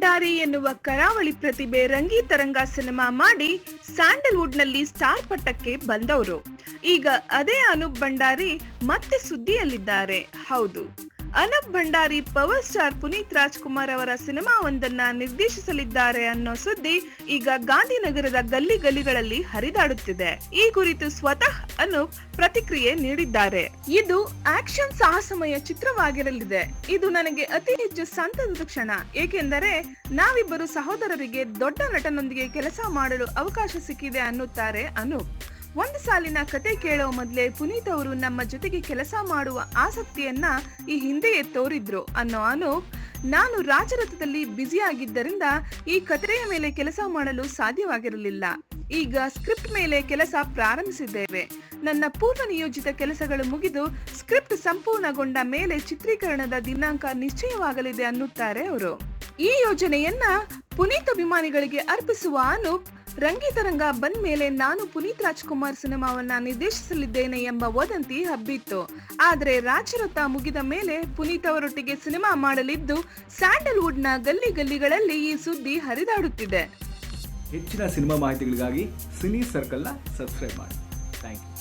ಭಂಡಾರಿ ಎನ್ನುವ ಕರಾವಳಿ ಪ್ರತಿಭೆ ರಂಗಿತರಂಗ ಸಿನಿಮಾ ಮಾಡಿ ಸ್ಯಾಂಡಲ್ವುಡ್ ನಲ್ಲಿ ಸ್ಟಾರ್ ಪಟ್ಟಕ್ಕೆ ಬಂದವರು. ಈಗ ಅದೇ ಅನೂಪ್ ಭಂಡಾರಿ ಮತ್ತೆ ಸುದ್ದಿಯಲ್ಲಿದ್ದಾರೆ. ಹೌದು, ಅನೂಪ್ ಭಂಡಾರಿ ಪವರ್ ಸ್ಟಾರ್ ಪುನೀತ್ ರಾಜ್ಕುಮಾರ್ ಅವರ ಸಿನಿಮಾ ಒಂದನ್ನ ನಿರ್ದೇಶಿಸಲಿದ್ದಾರೆ ಅನ್ನೋ ಸುದ್ದಿ ಈಗ ಗಾಂಧಿನಗರದ ಗಲ್ಲಿ ಗಲ್ಲಿಗಳಲ್ಲಿ ಹರಿದಾಡುತ್ತಿದೆ. ಈ ಕುರಿತು ಸ್ವತಃ ಅನೂಪ್ ಪ್ರತಿಕ್ರಿಯೆ ನೀಡಿದ್ದಾರೆ. ಇದು ಆಕ್ಷನ್ ಸಾಹಸಮಯ ಚಿತ್ರವಾಗಿರಲಿದೆ. ಇದು ನನಗೆ ಅತಿ ಹೆಚ್ಚು ಸಂತಸದ ಕ್ಷಣ, ಏಕೆಂದರೆ ನಾವಿಬ್ಬರು ಸಹೋದರರಿಗೆ ದೊಡ್ಡ ನಟನೊಂದಿಗೆ ಕೆಲಸ ಮಾಡಲು ಅವಕಾಶ ಸಿಕ್ಕಿದೆ ಅನ್ನುತ್ತಾರೆ ಅನೂಪ್. ಒಂದು ಸಾಲಿನ ಕತೆ ಕೇಳೋ ಮೊದಲೇ ಪುನೀತ್ ಅವರು ನಮ್ಮ ಜೊತೆಗೆ ಕೆಲಸ ಮಾಡುವ ಆಸಕ್ತಿಯನ್ನ ಈ ಹಿಂದೆಯೇ ತೋರಿದ್ರು ಅನ್ನೋ ಅನೂಪ್, ನಾನು ರಾಜರಥದಲ್ಲಿ ಬ್ಯುಸಿ ಆಗಿದ್ದರಿಂದ ಈ ಕಥೆಯ ಮೇಲೆ ಕೆಲಸ ಮಾಡಲು ಸಾಧ್ಯವಾಗಿರಲಿಲ್ಲ. ಈಗ ಸ್ಕ್ರಿಪ್ಟ್ ಮೇಲೆ ಕೆಲಸ ಪ್ರಾರಂಭಿಸಿದ್ದೇವೆ. ನನ್ನ ಪೂರ್ವ ನಿಯೋಜಿತ ಕೆಲಸಗಳು ಮುಗಿದು ಸ್ಕ್ರಿಪ್ಟ್ ಸಂಪೂರ್ಣಗೊಂಡ ಮೇಲೆ ಚಿತ್ರೀಕರಣದ ದಿನಾಂಕ ನಿಶ್ಚಯವಾಗಲಿದೆ ಅನ್ನುತ್ತಾರೆ ಅವರು. ಈ ಯೋಜನೆಯನ್ನ ಪುನೀತ್ ಅಭಿಮಾನಿಗಳಿಗೆ ಅರ್ಪಿಸುವ ಅನೂಪ್, ರಂಗಿತರಂಗ ಬಂದ ಮೇಲೆ ನಾನು ಪುನೀತ್ ರಾಜ್ಕುಮಾರ್ ಸಿನಿಮಾವನ್ನ ನಿರ್ದೇಶಿಸಲಿದ್ದೇನೆ ಎಂಬ ವದಂತಿ ಹಬ್ಬಿತ್ತು. ಆದ್ರೆ ರಾಜರಥ ಮುಗಿದ ಮೇಲೆ ಪುನೀತ್ ಅವರೊಟ್ಟಿಗೆ ಸಿನಿಮಾ ಮಾಡಲಿದ್ದು ಸ್ಯಾಂಡಲ್ವುಡ್ ನ ಗಲ್ಲಿ ಗಲ್ಲಿಗಳಲ್ಲಿ ಈ ಸುದ್ದಿ ಹರಿದಾಡುತ್ತಿದೆ. ಹೆಚ್ಚಿನ ಸಿನಿಮಾ ಮಾಹಿತಿಗಳಿಗಾಗಿ ಸಿನಿ ಸರ್ಕಲ್ ನ ಸಬ್ಸ್ಕ್ರೈಬ್ ಮಾಡಿ. Thank you.